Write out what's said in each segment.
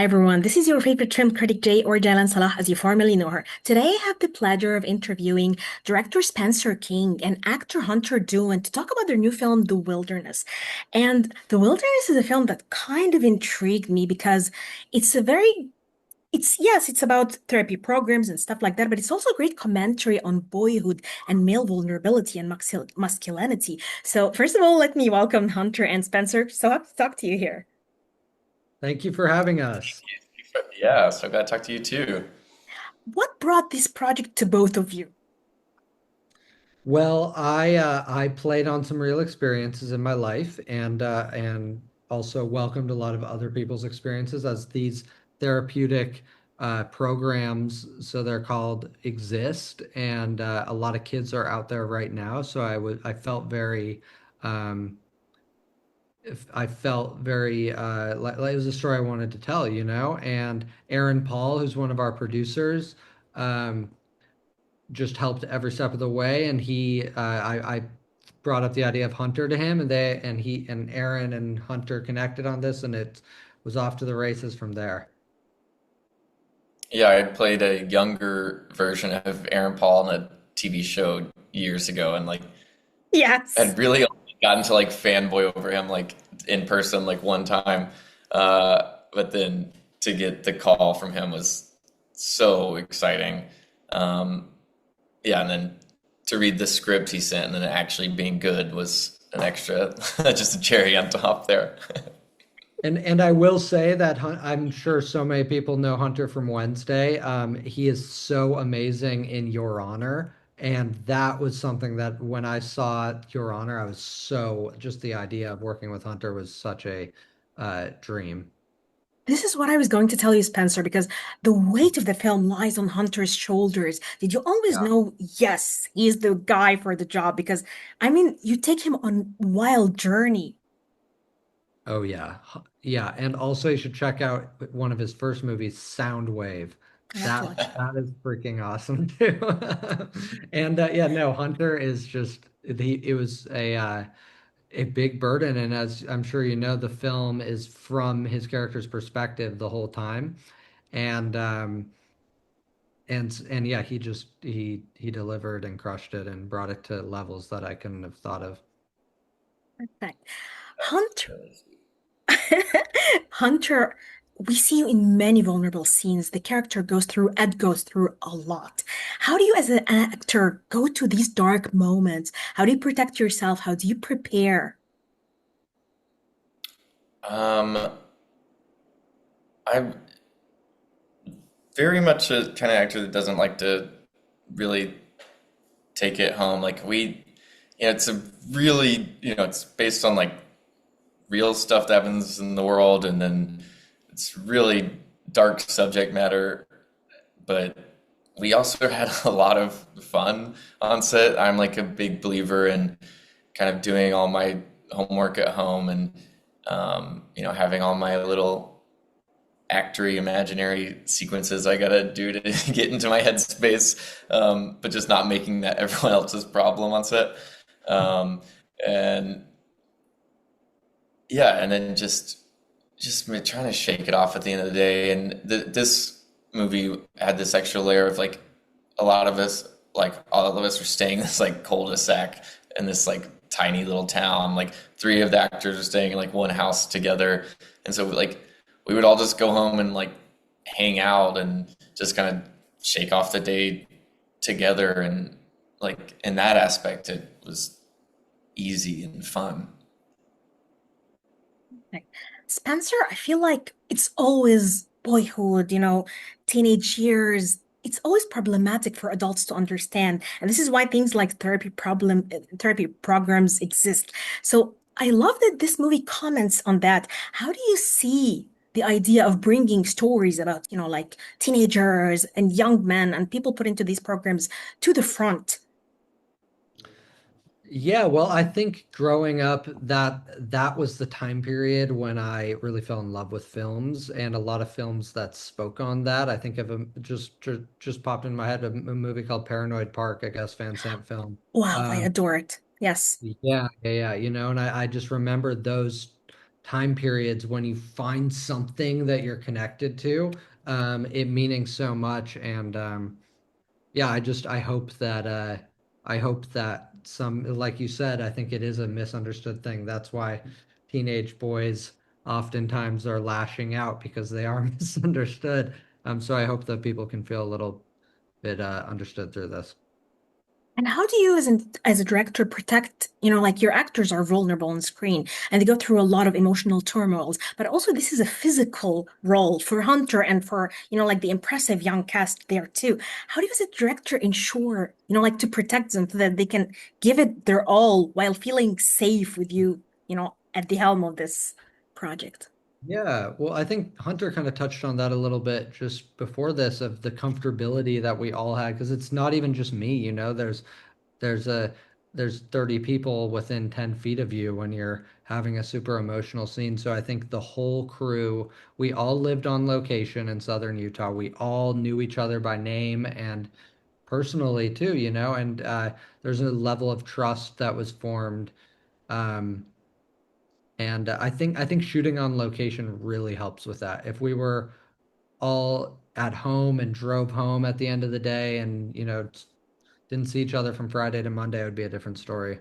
Hi everyone, this is your favorite film critic Jay or Jaylan Salah as you formerly know her. Today I have the pleasure of interviewing director Spencer King and actor Hunter Doohan to talk about their new film, The Wilderness. And The Wilderness is a film that kind of intrigued me because it's a very yes, it's about therapy programs and stuff like that, but it's also a great commentary on boyhood and male vulnerability and masculinity. So, first of all, let me welcome Hunter and Spencer. So happy to talk to you here. Thank you for having us. Yeah, so glad to talk to you too. What brought this project to both of you? Well, I played on some real experiences in my life and also welcomed a lot of other people's experiences as these therapeutic programs, so they're called, exist, and a lot of kids are out there right now. So I felt very um, I felt very like it was a story I wanted to tell, And Aaron Paul, who's one of our producers. Um, just helped every step of the way. And I brought up the idea of Hunter to him, and he and Aaron and Hunter connected on this, and it was off to the races from there. Yeah, I played a younger version of Aaron Paul in a TV show years ago, and like Yes. had really only gotten to like fanboy over him like in person like one time. But then to get the call from him was so exciting. Um, yeah, and then to read the script he sent and then it actually being good was an extra, just a cherry on top there. And I will say that I'm sure so many people know Hunter from Wednesday. He is so amazing in Your Honor. And that was something that when I saw Your Honor, I was so just the idea of working with Hunter was such a dream. This is what I was going to tell you, Spencer, because the weight of the film lies on Hunter's shoulders. Did you always Yeah. know, yes, he's the guy for the job? Because, I mean, you take him on wild journey. Oh yeah. Yeah, and also you should check out one of his first movies, Soundwave. I have to That watch. that is freaking awesome too. And yeah, no, Hunter is just it was a big burden, and as I'm sure you know, the film is from his character's perspective the whole time. And and yeah, he delivered and crushed it and brought it to levels that I couldn't have thought of. Perfect. That's Hunter, really sweet. Hunter, we see you in many vulnerable scenes. The character goes through, Ed goes through a lot. How do you, as an actor, go to these dark moments? How do you protect yourself? How do you prepare? Um, I'm very much a kind of actor that doesn't like to really take it home. Like it's a really, it's based on like real stuff that happens in the world, and then it's really dark subject matter. But we also had a lot of fun on set. I'm like a big believer in kind of doing all my homework at home and having all my little actory imaginary sequences I gotta do to get into my headspace, but just not making that everyone else's problem on set. Um, and yeah, and then just trying to shake it off at the end of the day. And this movie had this extra layer of like a lot of us, like all of us, were staying in this like cul-de-sac in this like tiny little town. Like three of the actors are staying in like one house together, and so like we would all just go home and like hang out and just kind of shake off the day together. And like in that aspect, it was easy and fun. Like, Spencer, I feel like it's always boyhood, teenage years. It's always problematic for adults to understand. And this is why things like therapy programs exist. So I love that this movie comments on that. How do you see the idea of bringing stories about, like teenagers and young men and people put into these programs to the front? Yeah, well, I think growing up, that was the time period when I really fell in love with films, and a lot of films that spoke on that. I think of a just popped in my head a movie called Paranoid Park, I guess Van Sant film. Wow, I Um, adore it. Yes. yeah, and I just remember those. time periods when you find something that you're connected to, it meaning so much. And yeah, I hope that some, like you said, I think it is a misunderstood thing. That's why teenage boys oftentimes are lashing out because they are misunderstood. So I hope that people can feel a little bit understood through this. And how do you, as a director, protect, like your actors are vulnerable on screen and they go through a lot of emotional turmoils, but also this is a physical role for Hunter and for, like the impressive young cast there too. How do you, as a director, ensure, like to protect them so that they can give it their all while feeling safe with you, at the helm of this project? Yeah, well, I think Hunter kind of touched on that a little bit just before this of the comfortability that we all had because it's not even just me, there's a there's 30 people within 10 feet of you when you're having a super emotional scene. So I think the whole crew, we all lived on location in southern Utah. We all knew each other by name and personally too, and there's a level of trust that was formed. Um, and I think shooting on location really helps with that. If we were all at home and drove home at the end of the day and, didn't see each other from Friday to Monday, it would be a different story.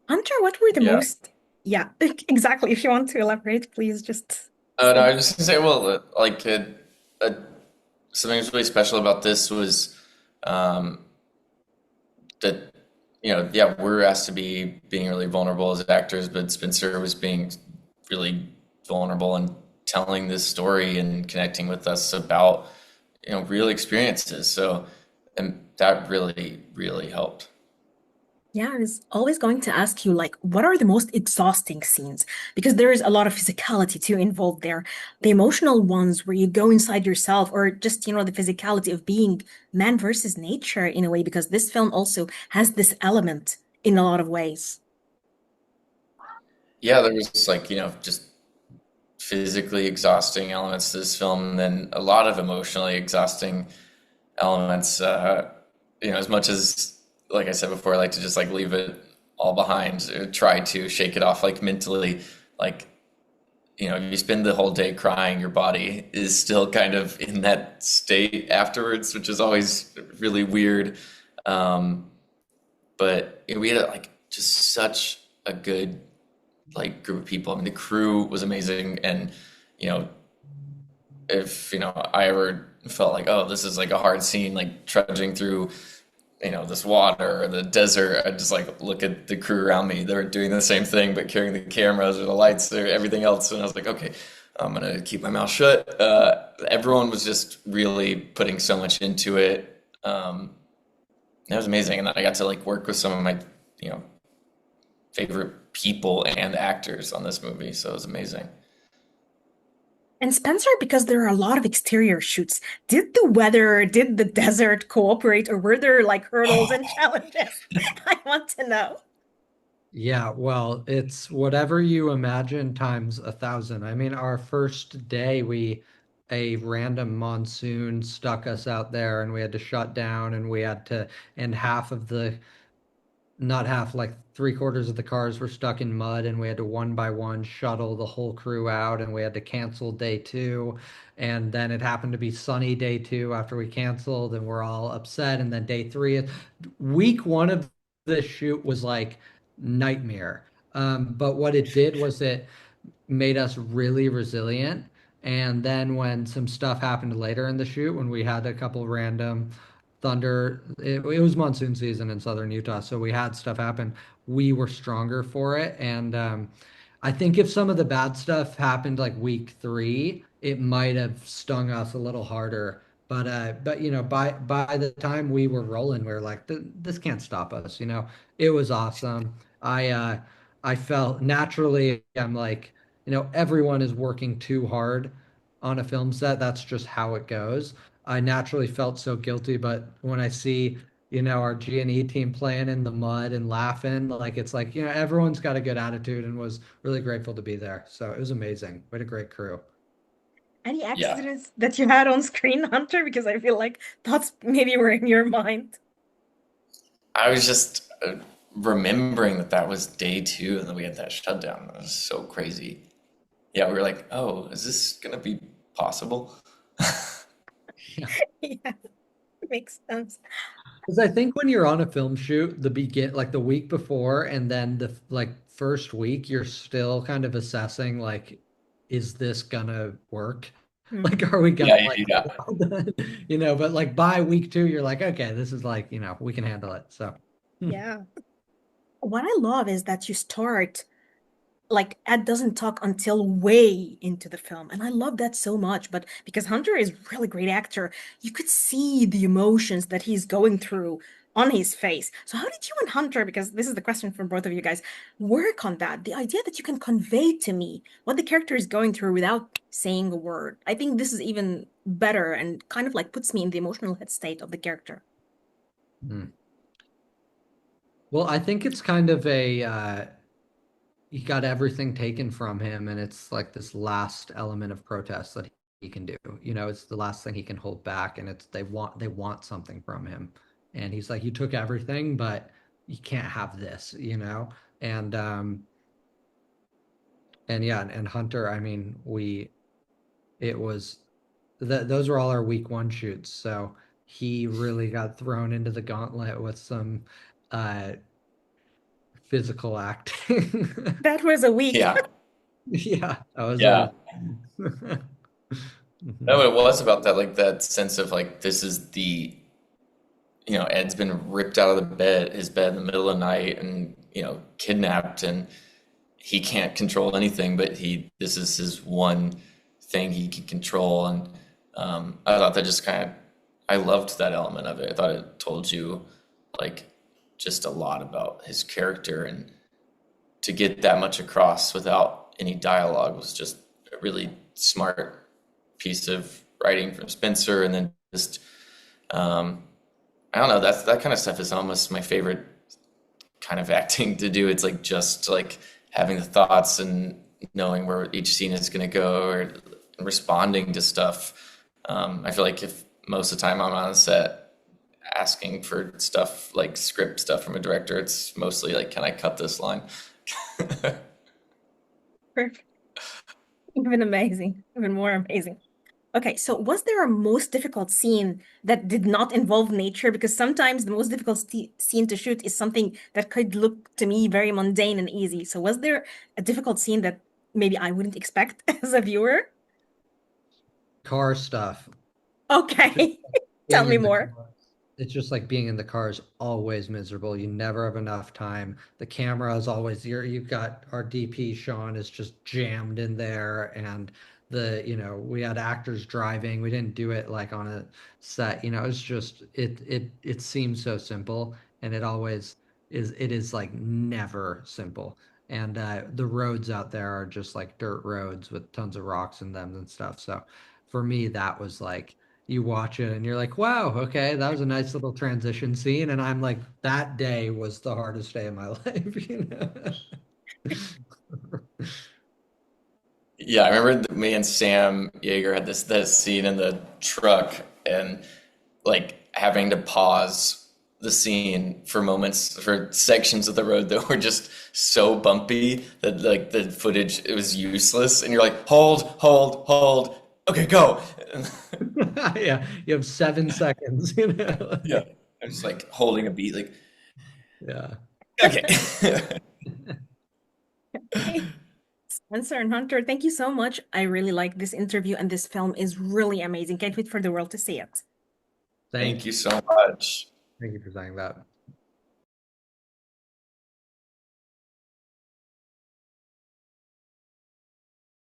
Hunter, what were the Yeah. most, yeah, exactly. If you want to elaborate, please just No, say. I was just gonna say, well, uh, something that's really special about this was um, that, yeah, we're asked to be being really vulnerable as actors, but Spencer was being really vulnerable and telling this story and connecting with us about, real experiences. So, and that really, really helped. Yeah, I was always going to ask you, like, what are the most exhausting scenes? Because there is a lot of physicality too involved there. The emotional ones where you go inside yourself, or just, the physicality of being man versus nature in a way, because this film also has this element in a lot of ways. Yeah, there was like, just physically exhausting elements to this film, and then a lot of emotionally exhausting elements. As much as, like I said before, I like to just like leave it all behind, or try to shake it off like mentally. Like, if you spend the whole day crying, your body is still kind of in that state afterwards, which is always really weird. Um, but we had like just such a good like group of people. I mean, the crew was amazing, and you know, if I ever felt like, oh, this is like a hard scene, like trudging through this water or the desert, I just like look at the crew around me. They're doing the same thing, but carrying the cameras or the lights or everything else. And I was like, okay, I'm gonna keep my mouth shut. Everyone was just really putting so much into it. That was amazing, and then I got to like work with some of my you know favorite people and actors on this movie, so it was amazing. And Spencer, because there are a lot of exterior shoots, did the weather, did the desert cooperate, or were there like hurdles and challenges? I want to know. Yeah, well, it's whatever you imagine times 1,000. I mean, our first day, a random monsoon stuck us out there and we had to shut down and we had to, and half of the not half, like three-quarters of the cars were stuck in mud, and we had to one by one shuttle the whole crew out, and we had to cancel day two. And then it happened to be sunny day two after we canceled, and we're all upset. And then day three, week one of the shoot was like nightmare. But what it did was it made us really resilient. And then when some stuff happened later in the shoot, when we had a couple random thunder, it was monsoon season in southern Utah, so we had stuff happen. We were stronger for it, and I think if some of the bad stuff happened like week three, it might have stung us a little harder. But by the time we were rolling, we were like, this can't stop us. It was awesome. I felt naturally, I'm like, everyone is working too hard on a film set. That's just how it goes. I naturally felt so guilty, but when I see, our G&E team playing in the mud and laughing, like it's like, everyone's got a good attitude and was really grateful to be there. So it was amazing. We had a great crew. Any Yeah, accidents that you had on screen, Hunter? Because I feel like thoughts maybe were in your mind. I was just remembering that that was day two and then we had that shutdown. That was so crazy. Yeah, we were like, oh, is this gonna be possible? Yeah. Yeah, makes sense. Because I think when you're on a film shoot, like the week before and then the like first week, you're still kind of assessing like, is this gonna work? Like, Mhm. are we gonna Yeah, like yeah. but like by week two, you're like, okay, this is like, we can handle it. So Yeah. What I love is that you start like Ed doesn't talk until way into the film, and I love that so much. But because Hunter is really great actor, you could see the emotions that he's going through on his face. So how did you and Hunter, because this is the question for both of you guys, work on that? The idea that you can convey to me what the character is going through without saying a word. I think this is even better and kind of like puts me in the emotional head state of the character. mm. Well, I think it's kind of he got everything taken from him, and it's like this last element of protest that he can do. It's the last thing he can hold back, and it's they want something from him, and he's like, you took everything, but you can't have this. And and yeah, and Hunter, I mean, it was that those were all our week one shoots, so he really got thrown into the gauntlet with some uh physical acting. That was a week. Yeah, Yeah, that was a yeah. week. No, Mhm. it was about that, like that sense of like this is the, Ed's been ripped out of his bed in the middle of the night and, kidnapped and he can't control anything, but this is his one thing he can control. And I thought that just I loved that element of it. I thought it told you like just a lot about his character, and to get that much across without any dialogue was just a really smart piece of writing from Spencer. And then just, um, I don't know, that kind of stuff is almost my favorite kind of acting to do. It's like just like having the thoughts and knowing where each scene is going to go, or responding to stuff. I feel like if most of the time I'm on a set asking for stuff like script stuff from a director, it's mostly like, can I cut this line? Perfect. Even amazing, even more amazing. Okay, so was there a most difficult scene that did not involve nature? Because sometimes the most difficult scene to shoot is something that could look to me very mundane and easy. So was there a difficult scene that maybe I wouldn't expect as a viewer? Car stuff. Just Okay, tell being me in the more. car. It's just like being in the car is always miserable. You never have enough time. The camera is always you've got our DP Sean is just jammed in there, and we had actors driving. We didn't do it like on a set. It's just it seems so simple, and it is like never simple. And the roads out there are just like dirt roads with tons of rocks in them and stuff. So for me, that was like you watch it and you're like, wow, okay, that was a nice little transition scene. And I'm like, that day was the hardest day of my life. Yeah, I remember me and Sam Yeager had this scene in the truck, and like having to pause the scene for moments for sections of the road that were just so bumpy that like the footage, it was useless, and you're like, hold, okay, go. Yeah, you have 7 seconds. Yeah, I was like holding a beat, like, Yeah. okay. Hey, Spencer and Hunter, thank you so much. I really like this interview, and this film is really amazing. Can't wait for the world to see it. Thank Thank you. you so much. Thank you for saying that.